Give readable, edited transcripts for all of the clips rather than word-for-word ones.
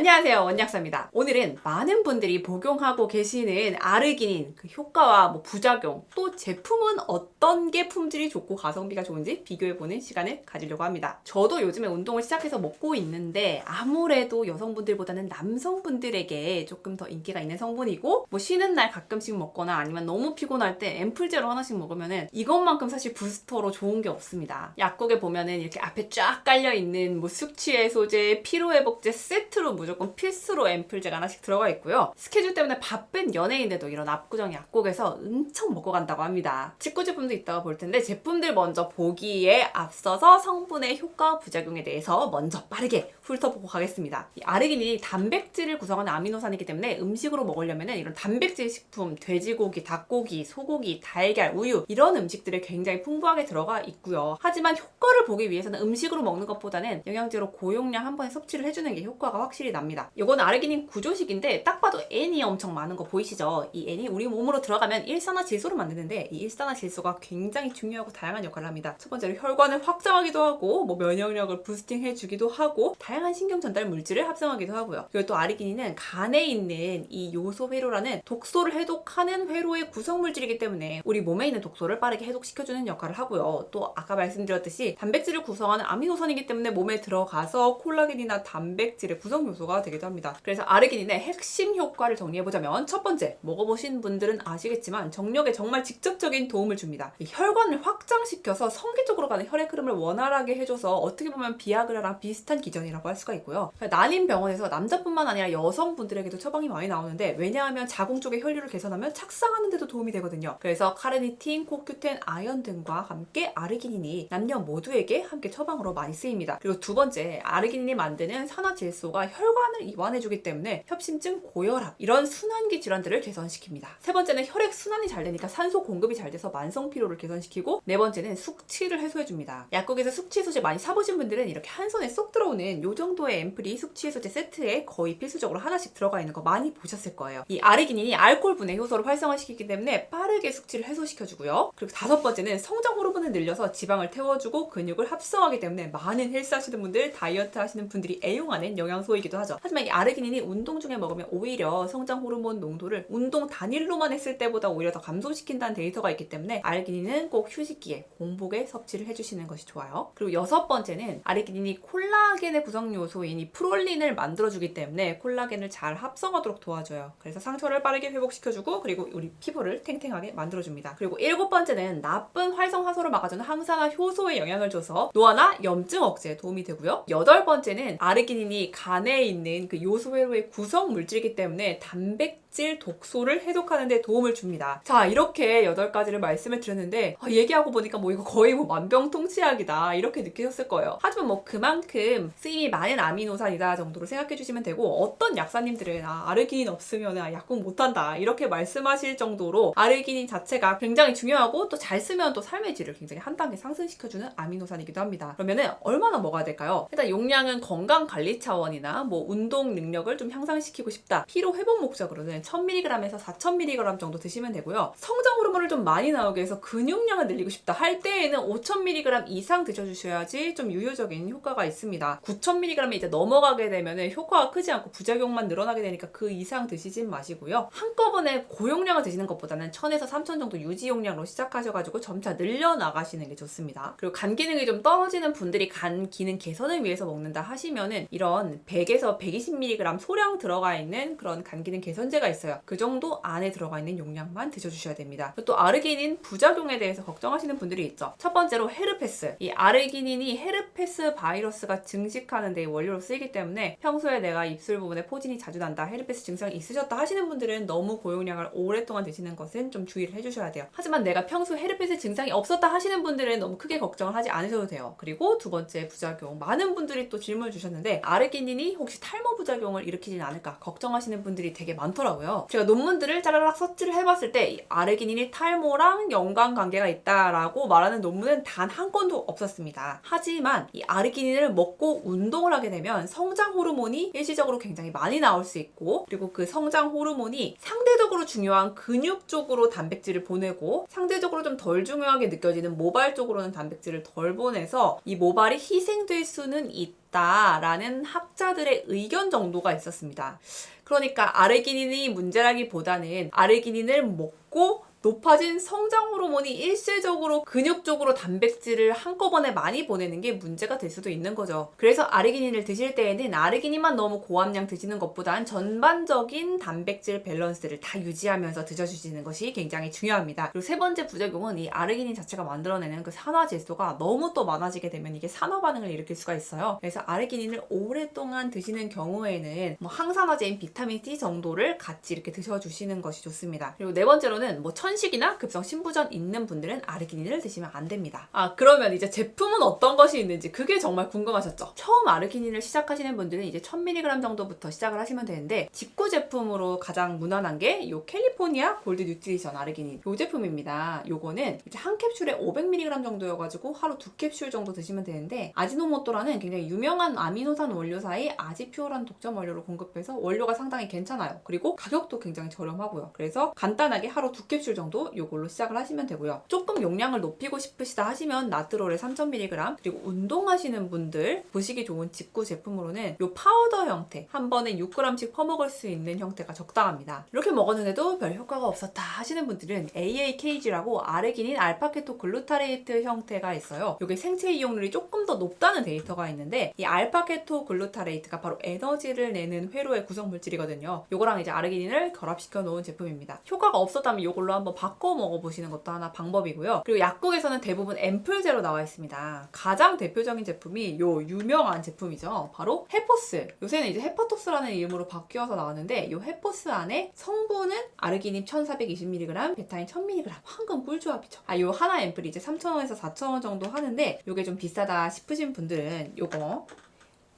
안녕하세요, 원약사입니다. 오늘은 많은 분들이 복용하고 계시는 아르기닌 그 효과와 부작용, 또 제품은 어떤 게 품질이 좋고 가성비가 좋은지 비교해보는 시간을 가지려고 합니다. 저도 요즘에 운동을 시작해서 먹고 있는데 아무래도 여성분들보다는 남성분들에게 조금 더 인기가 있는 성분이고, 쉬는 날 가끔씩 먹거나 아니면 너무 피곤할 때 앰플제로 하나씩 먹으면은 이것만큼 사실 부스터로 좋은 게 없습니다. 약국에 보면은 이렇게 앞에 쫙 깔려있는 숙취해소제, 피로회복제 세트로 무조건 필수로 앰플제가 하나씩 들어가 있고요. 스케줄 때문에 바쁜 연예인들도 이런 압구정 약국에서 엄청 먹고 간다고 합니다. 직구 제품도 있다가 볼 텐데 제품들 먼저 보기에 앞서서 성분의 효과 부작용에 대해서 먼저 빠르게 훑어보고 가겠습니다. 이 아르기닌이 단백질을 구성하는 아미노산이기 때문에 음식으로 먹으려면 이런 단백질 식품, 돼지고기, 닭고기, 소고기, 달걀, 우유 이런 음식들에 굉장히 풍부하게 들어가 있고요. 하지만 효과를 보기 위해서는 음식으로 먹는 것보다는 영양제로 고용량 한 번에 섭취를 해주는 게 효과가 확실히 납니다. 이건 아르기닌 구조식인데 딱 봐도 N이 엄청 많은 거 보이시죠? 이 N이 우리 몸으로 들어가면 일산화질소를 만드는데 이 일산화질소가 굉장히 중요하고 다양한 역할을 합니다. 첫 번째로 혈관을 확장하기도 하고 면역력을 부스팅해주기도 하고 다양한 신경 전달 물질을 합성하기도 하고요. 그리고 또 아르기닌은 간에 있는 이 요소 회로라는 독소를 해독하는 회로의 구성 물질이기 때문에 우리 몸에 있는 독소를 빠르게 해독시켜주는 역할을 하고요. 또 아까 말씀드렸듯이 단백질을 구성하는 아미노산이기 때문에 몸에 들어가서 콜라겐이나 단백질의 구성 요소가 되기도 합니다. 그래서 아르기닌의 핵심 효과를 정리해보자면 첫 번째, 먹어보신 분들은 아시겠지만 정력에 정말 직접적인 도움을 줍니다. 이 혈관을 확장시켜서 성기 쪽으로 가는 혈액 흐름을 원활하게 해줘서 어떻게 보면 비아그라랑 비슷한 기전이라고 할 수가 있고요. 난임병원에서 남자뿐만 아니라 여성분들에게도 처방이 많이 나오는데, 왜냐하면 자궁 쪽의 혈류를 개선하면 착상하는 데도 도움이 되거든요. 그래서 카르니틴, 코큐텐, 아연 등과 함께 아르기닌이 남녀 모두에게 함께 처방으로 많이 쓰입니다. 그리고 두 번째, 아르기닌이 만드는 산화질소가 혈관을 이완해주기 때문에 협심증, 고혈압 이런 순환기 질환들을 개선시킵니다. 세 번째는 혈액 순환이 잘 되니까 산소 공급이 잘 돼서 만성 피로를 개선시키고, 네 번째는 숙취를 해소해줍니다. 약국에서 숙취해소제 많이 사보신 분들은 이렇게 한 손에 쏙 들어오는 요 정도의 앰플이 숙취해소제 세트에 거의 필수적으로 하나씩 들어가 있는 거 많이 보셨을 거예요. 이 아르기닌이 알코올 분해 효소를 활성화시키기 때문에 빠르게 숙취를 해소시켜주고요. 그리고 다섯 번째는 성장 호르몬을 늘려서 지방을 태워주고 근육을 합성하기 때문에 많은 헬스 하시는 분들, 다이어트 하시는 분들이 애용하는 영양소이기도 하죠. 하지만 이 아르기닌이 운동 중에 먹으면 오히려 성장 호르몬 농도를 운동 단일로만 했을 때보다 오히려 더 감소시킨다는 데이터가 있기 때문에 아르기닌은 꼭 휴식기에, 공복에 섭취를 해주시는 것이 좋아요. 그리고 여섯 번째는 아르기닌이 콜라겐의 구성 요소인 이 프롤린을 만들어주기 때문에 콜라겐을 잘 합성하도록 도와줘요. 그래서 상처를 빠르게 회복시켜주고, 그리고 우리 피부를 탱탱하게 만들어줍니다. 그리고 일곱 번째는 나쁜 활성화소를 막아주는 항산화 효소에 영향을 줘서 노화나 염증 억제에 도움이 되고요. 여덟 번째는 아르기닌이 간에 있는 그 요소 회로의 구성 물질이기 때문에 단백질 독소를 해독하는 데 도움을 줍니다. 자, 이렇게 8가지를 말씀을 드렸는데 얘기하고 보니까 이거 거의 만병통치약이다 이렇게 느끼셨을 거예요. 하지만 그만큼 쓰임이 많은 아미노산이다 정도로 생각해 주시면 되고, 어떤 약사님들은 아르기닌 없으면 약국 못한다 이렇게 말씀하실 정도로 아르기닌 자체가 굉장히 중요하고 또 잘 쓰면 또 삶의 질을 굉장히 한 단계 상승시켜주는 아미노산이기도 합니다. 그러면은 얼마나 먹어야 될까요? 일단 용량은 건강 관리 차원이나 운동 능력을 좀 향상시키고 싶다, 피로 회복 목적으로는 1000mg에서 4000mg 정도 드시면 되고요. 성장 호르몬을 좀 많이 나오게 해서 근육량을 늘리고 싶다 할 때에는 5000mg 이상 드셔주셔야지 좀 유효적인 효과가 있습니다. 9000mg이 이제 넘어가게 되면 효과가 크지 않고 부작용만 늘어나게 되니까 그 이상 드시진 마시고요. 한꺼번에 고용량을 드시는 것보다는 1000에서 3000 정도 유지 용량으로 시작하셔가지고 점차 늘려나가시는 게 좋습니다. 그리고 간 기능이 좀 떨어지는 분들이 간 기능 개선을 위해서 먹는다 하시면은 이런 100에서 120mg 소량 들어가 있는 그런 간 기능 개선제가 있어요. 그 정도 안에 들어가 있는 용량만 드셔주셔야 됩니다. 또 아르기닌 부작용에 대해서 걱정하시는 분들이 있죠. 첫 번째로 헤르페스. 이 아르기닌이 헤르페스 바이러스가 증식하는 데 원료로 쓰이기 때문에 평소에 내가 입술 부분에 포진이 자주 난다, 헤르페스 증상이 있으셨다 하시는 분들은 너무 고용량을 오랫동안 드시는 것은 좀 주의를 해주셔야 돼요. 하지만 내가 평소 헤르페스 증상이 없었다 하시는 분들은 너무 크게 걱정을 하지 않으셔도 돼요. 그리고 두 번째 부작용, 많은 분들이 또 질문을 주셨는데 아르기닌이 혹시 탈모 부작용을 일으키진 않을까 걱정하시는 분들이 되게 많더라고요. 제가 논문들을 짜라락 서치를 해봤을 때 이 아르기닌이 탈모랑 연관관계가 있다라고 말하는 논문은 단 한 건도 없었습니다. 하지만 이 아르기닌을 먹고 운동을 하게 되면 성장 호르몬이 일시적으로 굉장히 많이 나올 수 있고, 그리고 그 성장 호르몬이 상대적으로 중요한 근육 쪽으로 단백질을 보내고 상대적으로 좀 덜 중요하게 느껴지는 모발 쪽으로는 단백질을 덜 보내서 이 모발이 희생될 수는 있다 있다라는 학자들의 의견 정도가 있었습니다. 그러니까 아르기닌이 문제라기보다는 아르기닌을 먹고 높아진 성장 호르몬이 일시적으로 근육 쪽으로 단백질을 한꺼번에 많이 보내는 게 문제가 될 수도 있는 거죠. 그래서 아르기닌을 드실 때에는 아르기닌만 너무 고함량 드시는 것보단 전반적인 단백질 밸런스를 다 유지하면서 드셔주시는 것이 굉장히 중요합니다. 그리고 세 번째 부작용은 이 아르기닌 자체가 만들어내는 그 산화질소가 너무 또 많아지게 되면 이게 산화 반응을 일으킬 수가 있어요. 그래서 아르기닌을 오랫동안 드시는 경우에는 뭐 항산화제인 비타민 C 정도를 같이 이렇게 드셔주시는 것이 좋습니다. 그리고 네 번째로는 뭐 천식이나 급성 신부전 있는 분들은 아르기닌을 드시면 안 됩니다. 그러면 이제 제품은 어떤 것이 있는지 그게 정말 궁금하셨죠? 처음 아르기닌을 시작하시는 분들은 이제 1000mg 정도부터 시작을 하시면 되는데 직구 제품으로 가장 무난한 게 이 캘리포니아 골드 뉴트리션 아르기닌 이 제품입니다. 요거는 이제 한 캡슐에 500mg 정도여가지고 하루 2캡슐 정도 드시면 되는데 아지노모토라는 굉장히 유명한 아미노산 원료사의 아지퓨어라는 독점 원료를 공급해서 원료가 상당히 괜찮아요. 그리고 가격도 굉장히 저렴하고요. 그래서 간단하게 하루 2캡슐 정도 이걸로 시작을 하시면 되고요. 조금 용량을 높이고 싶으시다 하시면 나트롤에 3000mg 그리고 운동하시는 분들 보시기 좋은 직구 제품으로는 이 파우더 형태 한 번에 6g씩 퍼먹을 수 있는 형태가 적당합니다. 이렇게 먹었는데도 별 효과가 없었다 하시는 분들은 AAKG라고 아르기닌 알파케토 글루타레이트 형태가 있어요. 이게 생체 이용률이 조금 더 높다는 데이터가 있는데 이 알파케토 글루타레이트가 바로 에너지를 내는 회로의 구성 물질이거든요. 이거랑 이제 아르기닌을 결합시켜 놓은 제품입니다. 효과가 없었다면 이걸로 한번 바꿔 먹어보시는 것도 하나 방법이고요. 그리고 약국에서는 대부분 앰플제로 나와 있습니다. 가장 대표적인 제품이 요 유명한 제품이죠. 바로 헤포스. 요새는 이제 헤파토스라는 이름으로 바뀌어서 나왔는데 이 헤포스 안에 성분은 아르기닌 1420mg, 베타인 1000mg. 황금 꿀조합이죠. 요 하나 앰플이 이제 3,000원에서 4,000원 정도 하는데 요게 좀 비싸다 싶으신 분들은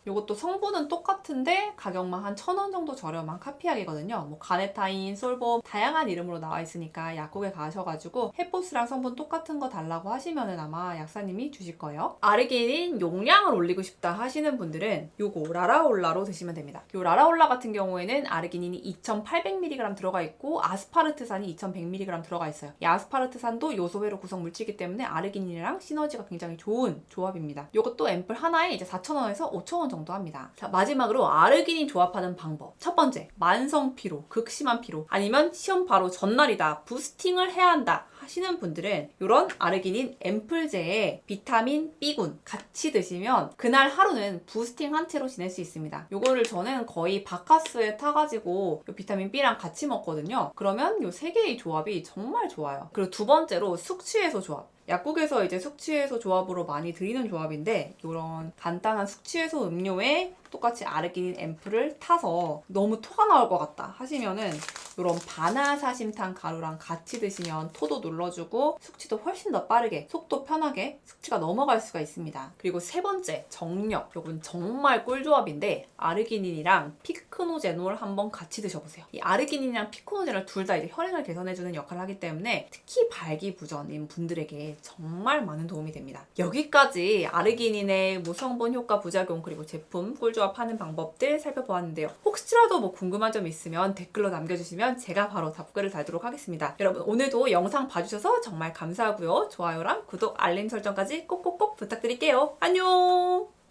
요것도 성분은 똑같은데 가격만 한 1,000원 정도 저렴한 카피약이거든요. 뭐 가네타인, 솔봄 다양한 이름으로 나와 있으니까 약국에 가셔가지고 헤포스랑 성분 똑같은 거 달라고 하시면은 아마 약사님이 주실 거예요. 아르기닌 용량을 올리고 싶다 하시는 분들은 요거 라라올라로 드시면 됩니다. 요 라라올라 같은 경우에는 아르기닌이 2800mg 들어가 있고 아스파르트산이 2100mg 들어가 있어요. 이 아스파르트산도 요소회로 구성 물질이기 때문에 아르기닌이랑 시너지가 굉장히 좋은 조합입니다. 요것도 앰플 하나에 이제 4,000원에서 5,000원 정도 합니다. 자, 마지막으로 아르기닌 조합하는 방법. 첫 번째, 만성 피로, 극심한 피로, 아니면 시험 바로 전날이다, 부스팅을 해야 한다 하시는 분들은 이런 아르기닌 앰플제에 비타민 B군 같이 드시면 그날 하루는 부스팅 한 채로 지낼 수 있습니다. 요거를 저는 거의 바카스에 타가지고 비타민 B랑 같이 먹거든요. 그러면 요 세 개의 조합이 정말 좋아요. 그리고 두 번째로 숙취해소 조합. 약국에서 이제 숙취해소 조합으로 많이 드리는 조합인데 이런 간단한 숙취해소 음료에 똑같이 아르기닌 앰플을 타서 너무 토가 나올 것 같다 하시면은 이런 바나사심탄 가루랑 같이 드시면 토도 눌러주고 숙취도 훨씬 더 빠르게 속도 편하게 숙취가 넘어갈 수가 있습니다. 그리고 세 번째, 정력. 이건 정말 꿀조합인데 아르기닌이랑 피크노제놀 한번 같이 드셔보세요. 이 아르기닌이랑 피크노제놀 둘 다 이제 혈행을 개선해주는 역할을 하기 때문에 특히 발기부전인 분들에게 정말 많은 도움이 됩니다. 여기까지 아르기닌의 무성분 효과 부작용 그리고 제품 꿀조합하는 방법들 살펴보았는데요. 혹시라도 뭐 궁금한 점 있으면 댓글로 남겨주시면 제가 바로 답글을 달도록 하겠습니다. 여러분 오늘도 영상 봐주셔서 정말 감사하고요. 좋아요랑 구독, 알림 설정까지 꼭꼭꼭 부탁드릴게요. 안녕!